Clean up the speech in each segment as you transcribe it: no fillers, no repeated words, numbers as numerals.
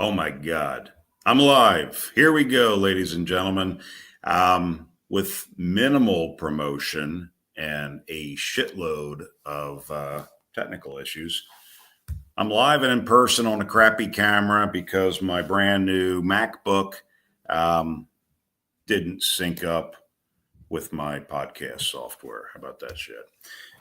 Oh my God. I'm live. Here we go, ladies and gentlemen. With minimal promotion and a shitload of technical issues. I'm live and in person on a crappy camera because my brand new MacBook didn't sync up with my podcast software. How about that shit?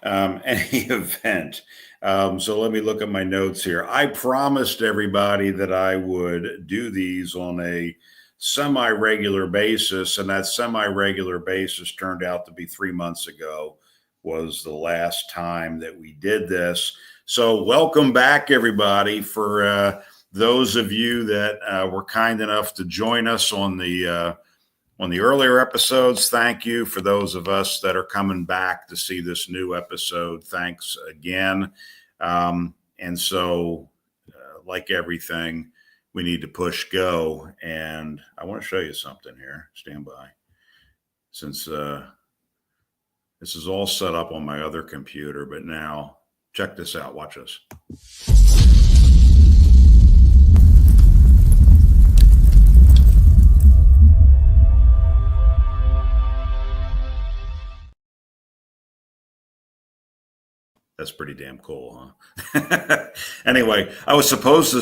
Any event. So let me look at my notes here. I promised everybody that I would do these on a semi-regular basis, and that semi-regular basis turned out to be 3 months ago was the last time that we did this. So welcome back, everybody, for those of you that were kind enough to join us on the earlier episodes. Thank you. For those of us that are coming back to see this new episode, thanks again. Like everything, we need to push go. And I want to show you something here. Stand by. Since this is all set up on my other computer, but now check this out. Watch this. That's pretty damn cool, huh? Anyway, that was supposed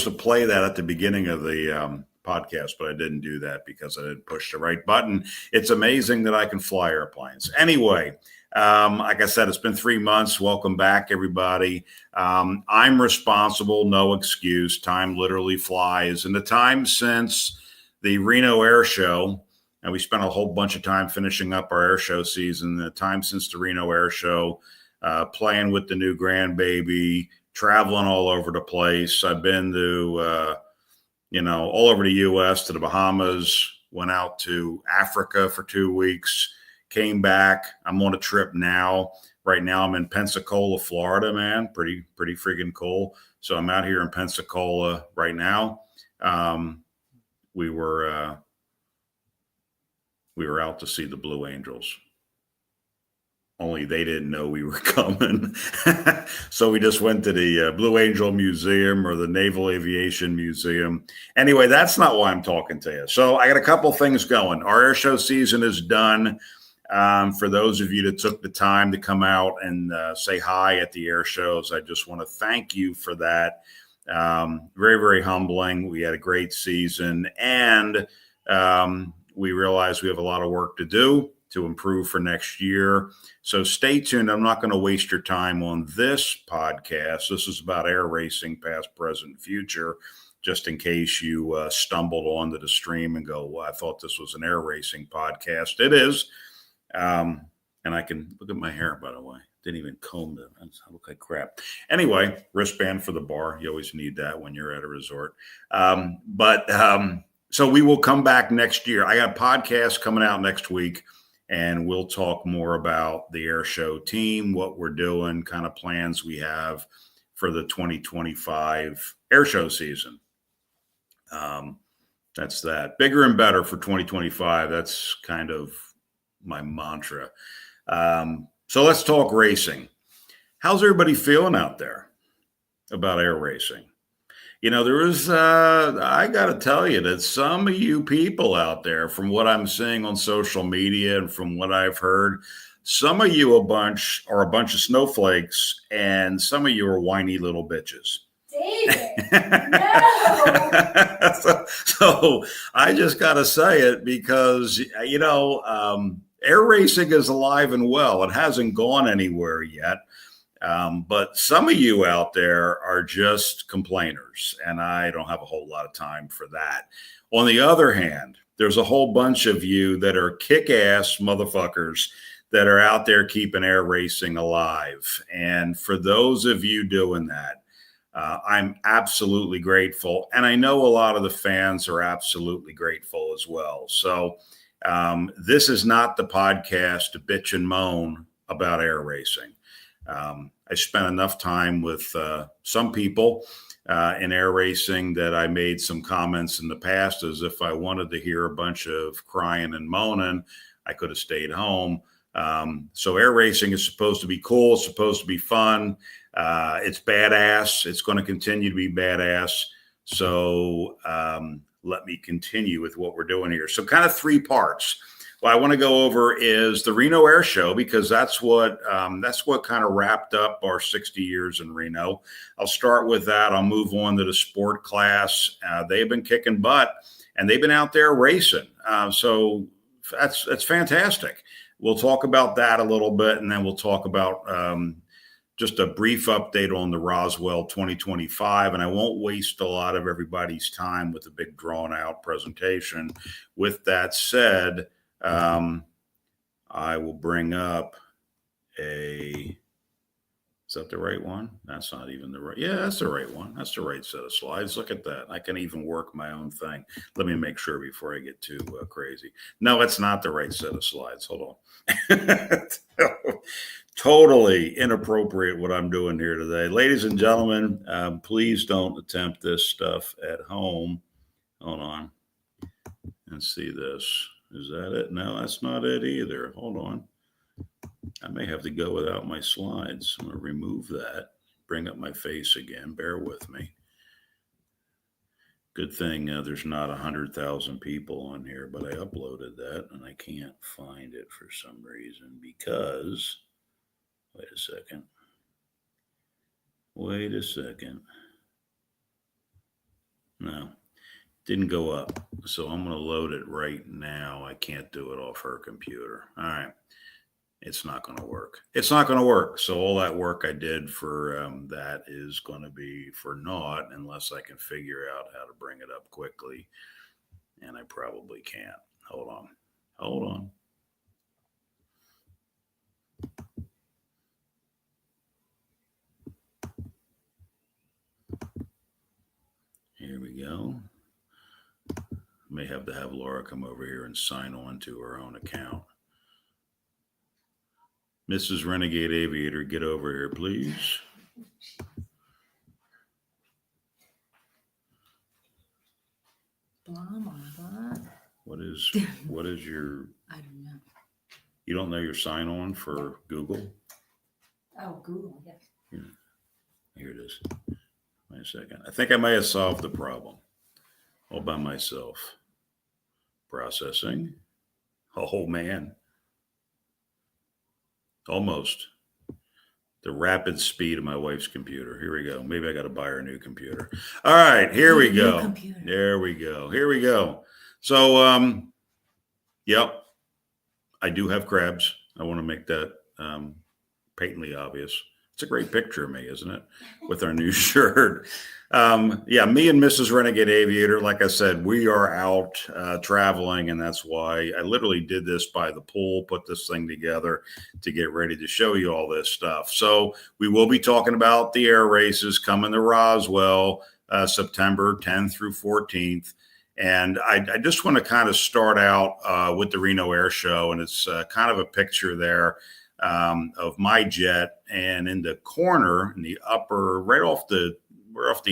to play that at the beginning of the podcast, but I didn't do that because I didn't push the right button. It's amazing that I can fly airplanes. Anyway, like I said, it's been 3 months. Welcome back, everybody. I'm responsible, no excuse. Time literally flies. And the time since the Reno Air Show, and we spent a whole bunch of time finishing up our air show season, the time since the Reno Air Show, playing with the new grandbaby, traveling all over the place. I've been to, all over the U.S., to the Bahamas, went out to Africa for 2 weeks, came back. I'm on a trip now. Right now I'm in Pensacola, Florida, man. Pretty freaking cool. So I'm out here in Pensacola right now. We were out to see the Blue Angels. Only they didn't know we were coming. So we just went to the Blue Angel Museum or the Naval Aviation Museum. Anyway, that's not why I'm talking to you. So I got a couple things going. Our air show season is done. For those of you that took the time to come out and say hi at the air shows, I just want to thank you for that. Very, very humbling. We had a great season, and we realize we have a lot of work to do to improve for next year. So stay tuned. I'm not going to waste your time on this podcast. This is about air racing, past, present, future, just in case you stumbled onto the stream and go, well, I thought this was an air racing podcast. It is. And I can look at my hair, by the way. Didn't even comb it. I look like crap. Anyway, wristband for the bar. You always need that when you're at a resort. So we will come back next year. I got a podcast coming out next week, and we'll talk more about the air show team, what we're doing, kind of plans we have for the 2025 air show season. That's that. Bigger and better for 2025. That's kind of my mantra. So let's talk racing. How's everybody feeling out there about air racing? There is, I got to tell you that some of you people out there, from what I'm seeing on social media and from what I've heard, some of you are a bunch of snowflakes, and some of you are whiny little bitches. David, no. So I just got to say it because, air racing is alive and well. It hasn't gone anywhere yet. But some of you out there are just complainers, and I don't have a whole lot of time for that. On the other hand, there's a whole bunch of you that are kick-ass motherfuckers that are out there keeping air racing alive. And for those of you doing that, I'm absolutely grateful. And I know a lot of the fans are absolutely grateful as well. So this is not the podcast to bitch and moan about air racing. I spent enough time with some people in air racing that I made some comments in the past as if I wanted to hear a bunch of crying and moaning, I could have stayed home. So air racing is supposed to be cool. It's supposed to be fun. It's badass. It's going to continue to be badass. So let me continue with what we're doing here. So kind of three parts. What I want to go over is the Reno Air Show, because that's what kind of wrapped up our 60 years in Reno. I'll start with that. I'll move on to the sport class. They've been kicking butt, and they've been out there racing. So that's fantastic. We'll talk about that a little bit, and then we'll talk about just a brief update on the Roswell 2025. And I won't waste a lot of everybody's time with a big drawn out presentation. With that said, I will bring up is that the right one? That's not even the right. Yeah, that's the right one. That's the right set of slides. Look at that. I can even work my own thing. Let me make sure before I get too crazy. No, it's not the right set of slides. Hold on. Totally inappropriate what I'm doing here today. Ladies and gentlemen, please don't attempt this stuff at home. Hold on and see this. Is that it? No, that's not it either. Hold on. I may have to go without my slides. I'm going to remove that, bring up my face again. Bear with me. Good thing there's not 100,000 people on here, but I uploaded that and I can't find it for some reason because, wait a second. No. Didn't go up. So I'm going to load it right now. I can't do it off her computer. All right. It's not going to work. It's not going to work. So all that work I did for that is going to be for naught unless I can figure out how to bring it up quickly. And I probably can't. Hold on. Here we go. May have to have Laura come over here and sign on to her own account. Mrs. Renegade Aviator, get over here, please. Blah, blah, blah. What is your... I don't know. You don't know your sign on for Google? Oh, Google, yes. Yeah. Here it is. Wait a second. I think I may have solved the problem all by myself. Processing. Oh, man. Almost. The rapid speed of my wife's computer. Here we go. Maybe I got to buy her a new computer. All right, here we go. There we go. Here we go. So, yep, I do have crabs. I want to make that patently obvious. It's a great picture of me, isn't it? With our new shirt. Yeah, me and Mrs. Renegade Aviator, like I said, we are out traveling, and that's why I literally did this by the pool, put this thing together to get ready to show you all this stuff. So we will be talking about the air races coming to Roswell, September 10th through 14th. And I just want to kind of start out with the Reno Air Show, and it's kind of a picture there of my jet, and in the corner, in the upper, right off the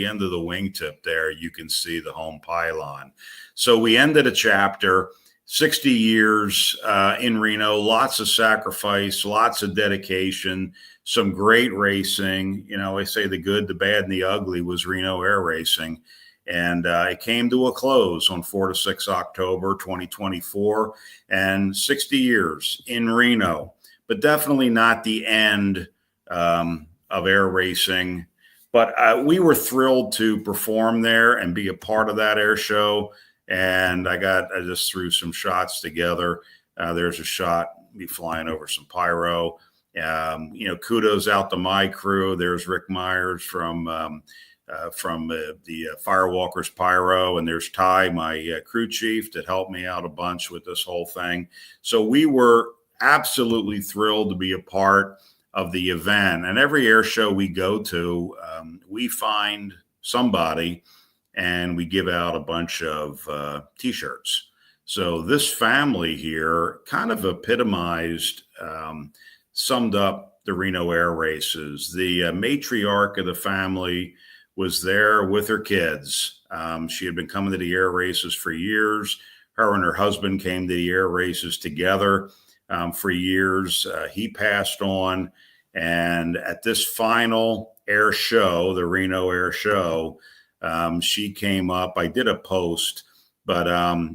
end of the wingtip there, you can see the home pylon. So we ended a chapter, 60 years in Reno, lots of sacrifice, lots of dedication, some great racing. You know, I say the good, the bad, and the ugly was Reno Air Racing. And it came to a close on 4 to 6 October 2024, and 60 years in Reno, but definitely not the end of air racing. But we were thrilled to perform there and be a part of that air show. And I just threw some shots together. There's a shot, me flying over some pyro. Kudos out to my crew. There's Rick Myers from the Firewalkers Pyro, and there's Ty, my crew chief, that helped me out a bunch with this whole thing. So we were absolutely thrilled to be a part of the event. And every air show we go to, we find somebody and we give out a bunch of t-shirts. So this family here kind of epitomized, summed up the Reno air races. The matriarch of the family was there with her kids. She had been coming to the air races for years. Her and her husband came to the air races together for years. He passed on. And at this final air show, the Reno Air Show, She came up. I did a post, but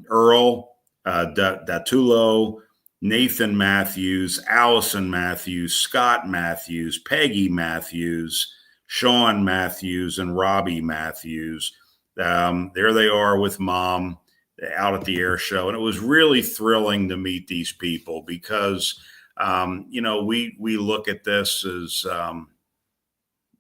Earl Datulo, Nathan Matthews, Allison Matthews, Scott Matthews, Peggy Matthews, Sean Matthews, and Robbie Matthews. There they are with Mom out at the air show. And it was really thrilling to meet these people because, we look at this as,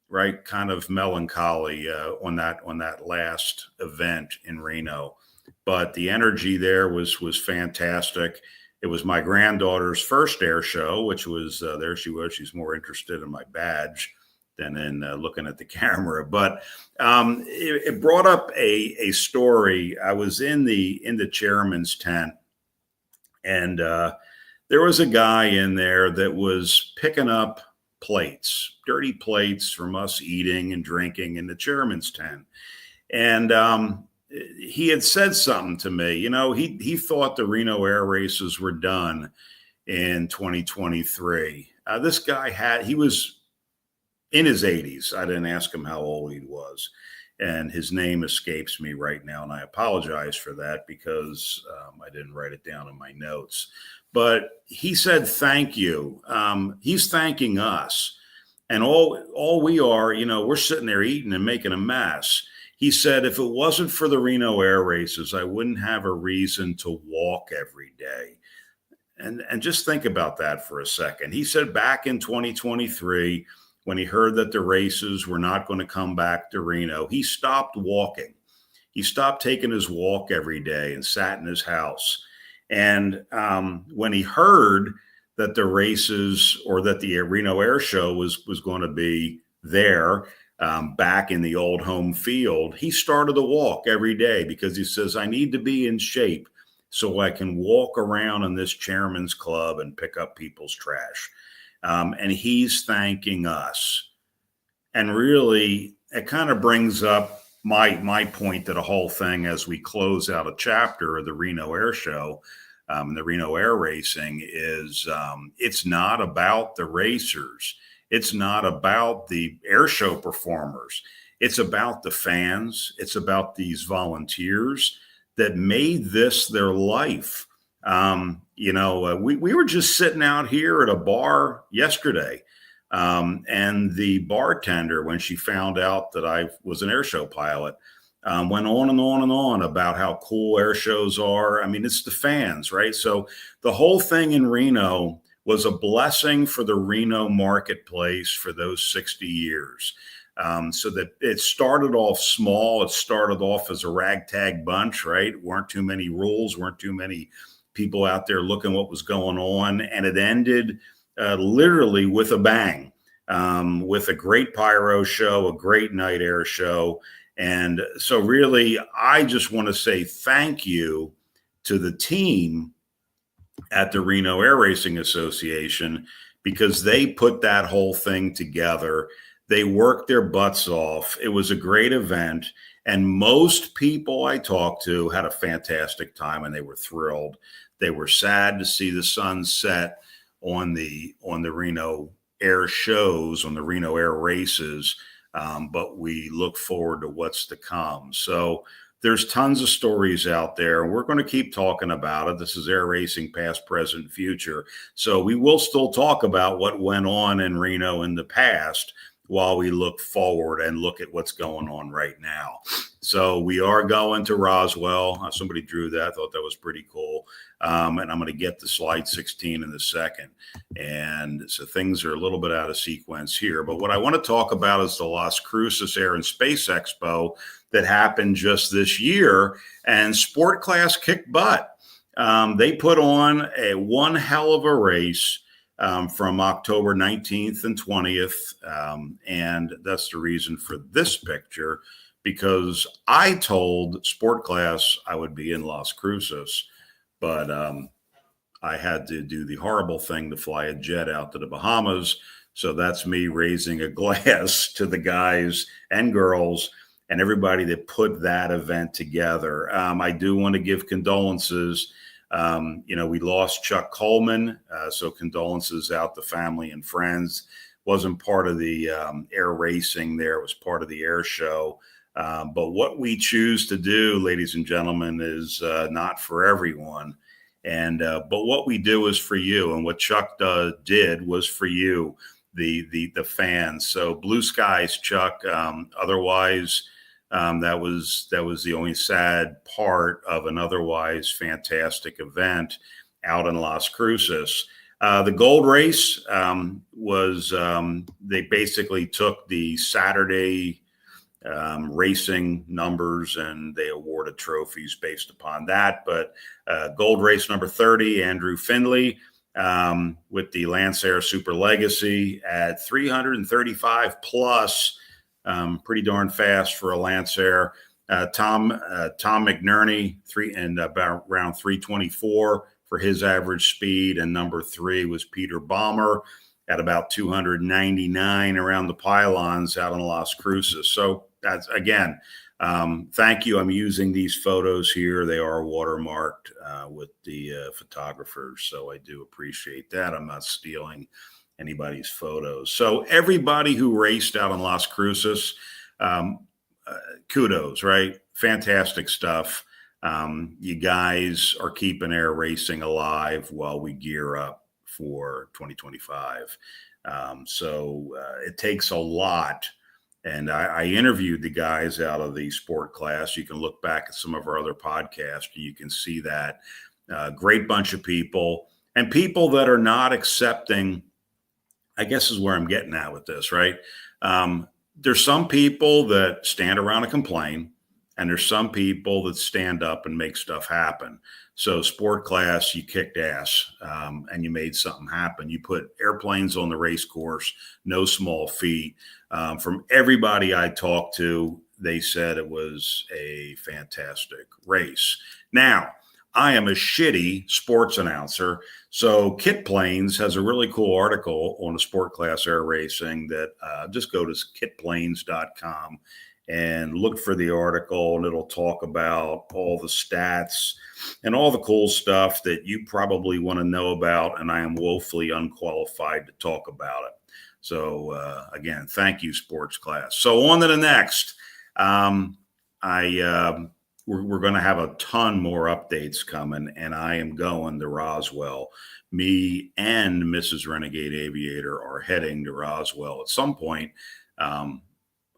right, kind of melancholy on that last event in Reno. But the energy there was fantastic. It was my granddaughter's first air show, which was there she was. She's more interested in my badge than in looking at the camera. But it brought up a story. I was in the chairman's tent, and there was a guy in there that was picking up plates, dirty plates from us eating and drinking in the chairman's tent. And he had said something to me. He thought the Reno air races were done in 2023. This guy he was in his 80s. I didn't ask him how old he was, and his name escapes me right now, and I apologize for that because I didn't write it down in my notes. But he said, thank you. He's thanking us. And all we are, we're sitting there eating and making a mess. He said, if it wasn't for the Reno air races, I wouldn't have a reason to walk every day. And just think about that for a second. He said back in 2023, when he heard that the races were not going to come back to Reno, he stopped walking. He stopped taking his walk every day and sat in his house. And when he heard that the races or that the Reno Air Show was going to be there back in the old home field, he started to walk every day because he says, I need to be in shape so I can walk around in this chairman's club and pick up people's trash. And he's thanking us. And really, it kind of brings up my point to the whole thing as we close out a chapter of the Reno Air Show. The Reno Air Racing is it's not about the racers. It's not about the air show performers. It's about the fans. It's about these volunteers that made this their life. We were just sitting out here at a bar yesterday, and the bartender, when she found out that I was an air show pilot, went on and on and on about how cool air shows are. I mean, it's the fans, right? So the whole thing in Reno was a blessing for the Reno marketplace for those 60 years. So that it started off small. It started off as a ragtag bunch, right? Weren't too many rules, weren't too many people out there looking what was going on. And it ended literally with a bang, with a great pyro show, a great night air show. And so really, I just want to say thank you to the team at the Reno Air Racing Association, because they put that whole thing together. They worked their butts off. It was a great event. And most people I talked to had a fantastic time and they were thrilled. They were sad to see the sun set on the Reno Air shows, on the Reno Air races. But we look forward to what's to come. So there's tons of stories out there, and we're going to keep talking about it. This is air racing, past, present, future. So we will still talk about what went on in Reno in the past while we look forward and look at what's going on right now. So we are going to Roswell. Somebody drew that. I thought that was pretty cool. And I'm going to get to slide 16 in a second. And so things are a little bit out of sequence here. But what I want to talk about is the Las Cruces Air and Space Expo that happened just this year. And Sport Class kicked butt. They put on one hell of a race. From October 19th and 20th. And that's the reason for this picture, because I told Sport Class I would be in Las Cruces, but I had to do the horrible thing to fly a jet out to the Bahamas. So that's me raising a glass to the guys and girls and everybody that put that event together. I do want to give condolences. We lost Chuck Coleman, so condolences out to family and friends. Wasn't part of the air racing there. It was part of the air show. But what we choose to do, ladies and gentlemen, is not for everyone. And but what we do is for you, and what Chuck did was for you, the fans. So blue skies, Chuck. Otherwise, that was the only sad part of an otherwise fantastic event out in Las Cruces. The gold race was they basically took the Saturday racing numbers and they awarded trophies based upon that. But gold race number 30, Andrew Findlay with the Lancer Super Legacy at 335 plus, pretty darn fast for a Lancer. Tom McNerney, about around 324 for his average speed, and number 3 was Peter Balmer at about 299 around the pylons out in Las Cruces. So that's, again, thank you. I'm using these photos here. They are watermarked with the photographers, so I do appreciate that. I'm not stealing anybody's photos. So everybody who raced out in Las Cruces, kudos, right? Fantastic stuff. You guys are keeping air racing alive while we gear up for 2025. So it takes a lot. And I interviewed the guys out of the sport class. You can look back at some of our other podcasts. You can see that great bunch of people, and people that are not accepting, I guess is where I'm getting at with this, right? There's some people that stand around and complain, and there's some people that stand up and make stuff happen. So sport class, you kicked ass and you made something happen. You put airplanes on the race course, no small feat. From everybody I talked to, they said it was a fantastic race. Now, I am a shitty sports announcer. So Kit Planes has a really cool article on the sport class air racing that just go to kitplanes.com and look for the article, and it'll talk about all the stats and all the cool stuff that you probably want to know about. And I am woefully unqualified to talk about it. So again, thank you, sports class. So on to the next. We're going to have a ton more updates coming, and I am going to Roswell. Me and Mrs. Renegade Aviator are heading to Roswell at some point.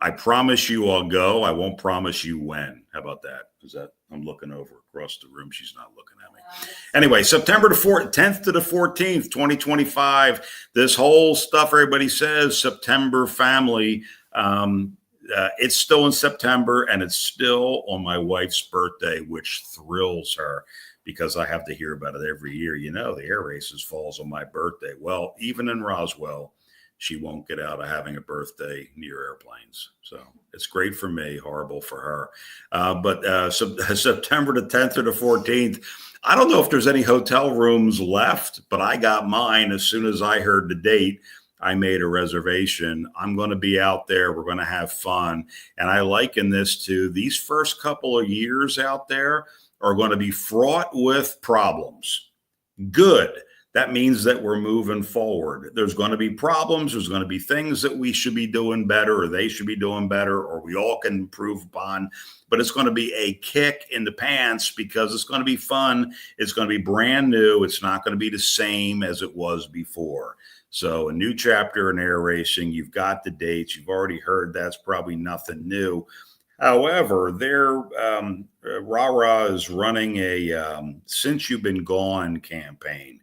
I promise you I'll go. I won't promise you when. How about that? Is that I'm looking over across the room. She's not looking at me. Anyway, September the 10th to the 14th, 2025. This whole stuff everybody says, September family. It's still in September, and it's still on my wife's birthday, which thrills her because I have to hear about it every year. You know, the air races falls on my birthday. Well, even in Roswell, she won't get out of having a birthday near airplanes. So it's great for me, horrible for her. But September the 10th or the 14th, I don't know if there's any hotel rooms left, but I got mine as soon as I heard the date. I made a reservation. I'm going to be out there. We're going to have fun. And I liken this to these first couple of years out there are going to be fraught with problems. Good. That means that we're moving forward. There's going to be problems. There's going to be things that we should be doing better, or they should be doing better, or we all can improve upon. But it's going to be a kick in the pants because it's going to be fun. It's going to be brand new. It's not going to be the same as it was before. So a new chapter in air racing. You've got the dates. You've already heard that's probably nothing new. However, RARA is running a Since You've Been Gone campaign.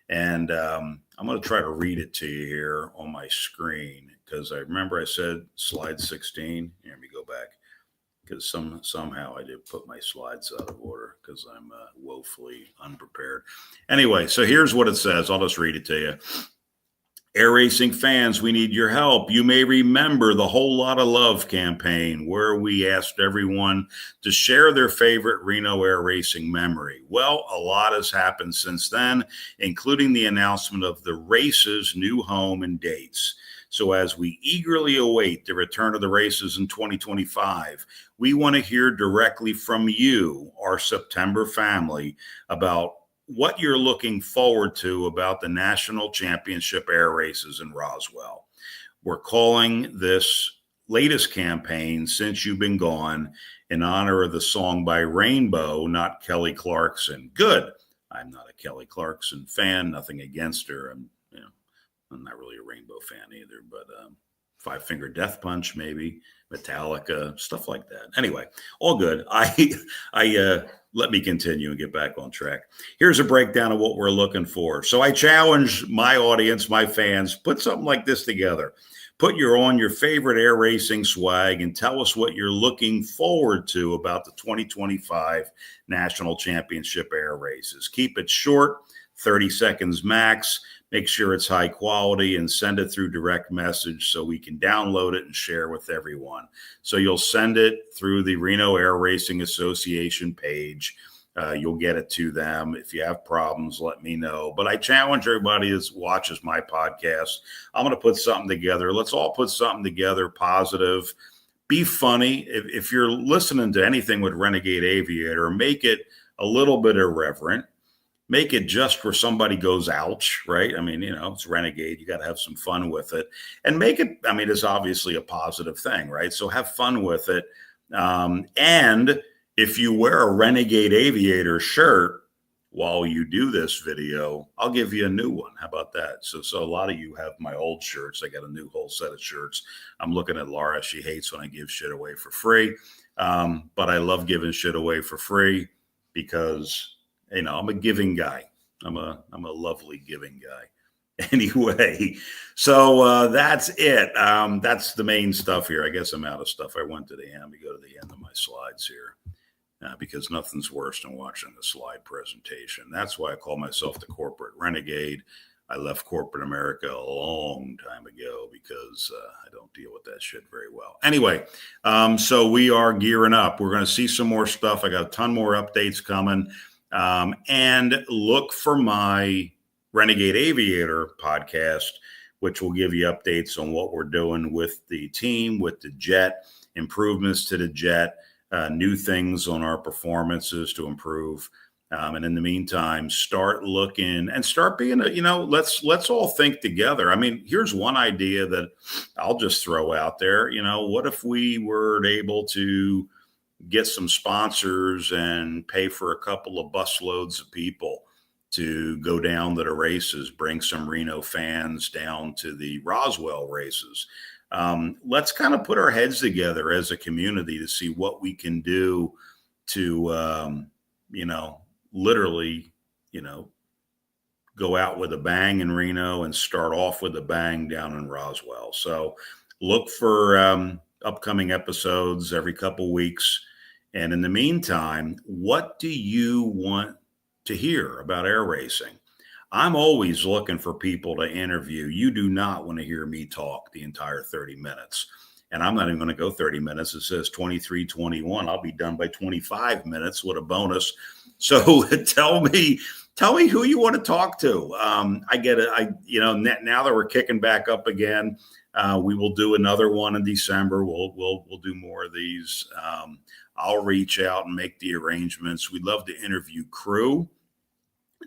And I'm going to try to read it to you here on my screen because I remember I said slide 16. Here, let me go back because somehow I did put my slides out of order because I'm woefully unprepared. Anyway, so here's what it says. I'll just read it to you. Air racing fans, we need your help. You may remember the Whole Lot of Love campaign where we asked everyone to share their favorite Reno air racing memory. Well, a lot has happened since then, including the announcement of the race's new home and dates. So as we eagerly await the return of the races in 2025, we want to hear directly from you, our September family, about what you're looking forward to about the National Championship air races in Roswell. We're calling this latest campaign, Since You've Been Gone, in honor of the song by Rainbow, not Kelly Clarkson. Good. I'm not a Kelly Clarkson fan. Nothing against her. I'm not really a Rainbow fan either, but Five Finger Death Punch, maybe Metallica, stuff like that. Anyway, all good. Let me continue and get back on track. Here's a breakdown of what we're looking for. So I challenge my audience, my fans, put something like this together. Put your favorite air racing swag and tell us what you're looking forward to about the 2025 National Championship air races. Keep it short, 30 seconds max. Make sure it's high quality and send it through direct message so we can download it and share with everyone. So you'll send it through the Reno Air Racing Association page. You'll get it to them. If you have problems, let me know. But I challenge everybody that watches my podcast. I'm going to put something together. Let's all put something together positive. Be funny. If you're listening to anything with Renegade Aviator, make it a little bit irreverent. Make it just where somebody goes, ouch, right? I mean, it's Renegade. You got to have some fun with it. And make it, it's obviously a positive thing, right? So have fun with it. And if you wear a Renegade Aviator shirt while you do this video, I'll give you a new one. How about that? So a lot of you have my old shirts. I got a new whole set of shirts. I'm looking at Laura. She hates when I give shit away for free. But I love giving shit away for free because I'm a giving guy. I'm a lovely giving guy. Anyway, so that's it. That's the main stuff here. I guess I'm out of stuff. I went to the end. Let me go to the end of my slides here because nothing's worse than watching the slide presentation. That's why I call myself the corporate renegade. I left corporate America a long time ago because I don't deal with that shit very well. Anyway, so we are gearing up. We're going to see some more stuff. I got a ton more updates coming. And look for my Renegade Aviator podcast, which will give you updates on what we're doing with the team, with the jet, improvements to the jet, new things on our performances to improve. And in the meantime, start looking and start being, let's all think together. Here's one idea that I'll just throw out there. What if we were able to get some sponsors and pay for a couple of busloads of people to go down to the races, bring some Reno fans down to the Roswell races. Let's kind of put our heads together as a community to see what we can do to, literally, go out with a bang in Reno and start off with a bang down in Roswell. So look for upcoming episodes every couple weeks. And in the meantime, what do you want to hear about air racing? I'm always looking for people to interview. You do not want to hear me talk the entire 30 minutes. And I'm not even going to go 30 minutes. It says 23, 21. I'll be done by 25 minutes with a bonus. So tell me who you want to talk to. I get it. Now that we're kicking back up again, we will do another one in December. We'll do more of these. I'll reach out and make the arrangements. We'd love to interview crew,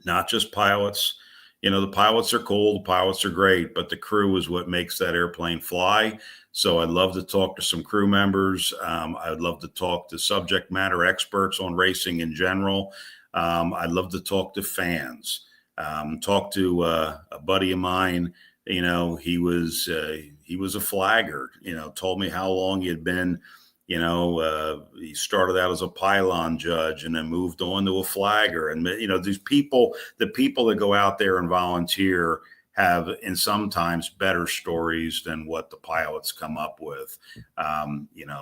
not just pilots. The pilots are cool. The pilots are great, but the crew is what makes that airplane fly. So I'd love to talk to some crew members. I'd love to talk to subject matter experts on racing in general. I'd love to talk to fans. Talk to a buddy of mine. He was a flagger. Told me how long he had been. He started out as a pylon judge and then moved on to a flagger. And, these people, the people that go out there and volunteer have, and sometimes better stories than what the pilots come up with.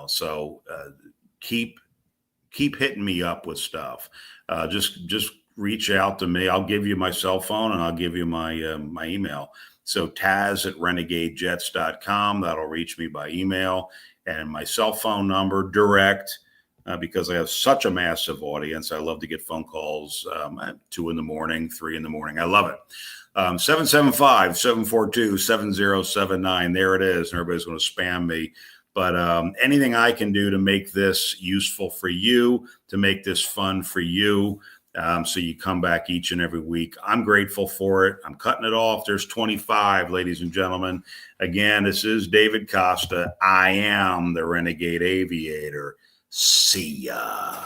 So keep hitting me up with stuff. Just reach out to me. I'll give you my cell phone and I'll give you my email. So Taz@renegadejets.com. That'll reach me by email. And my cell phone number direct, because I have such a massive audience. I love to get phone calls at 2 a.m, 3 a.m. I love it. 775-742-7079. There it is. And everybody's going to spam me. But anything I can do to make this useful for you, to make this fun for you, So you come back each and every week. I'm grateful for it. I'm cutting it off. There's 25, ladies and gentlemen. Again, this is David Costa. I am the Renegade Aviator. See ya.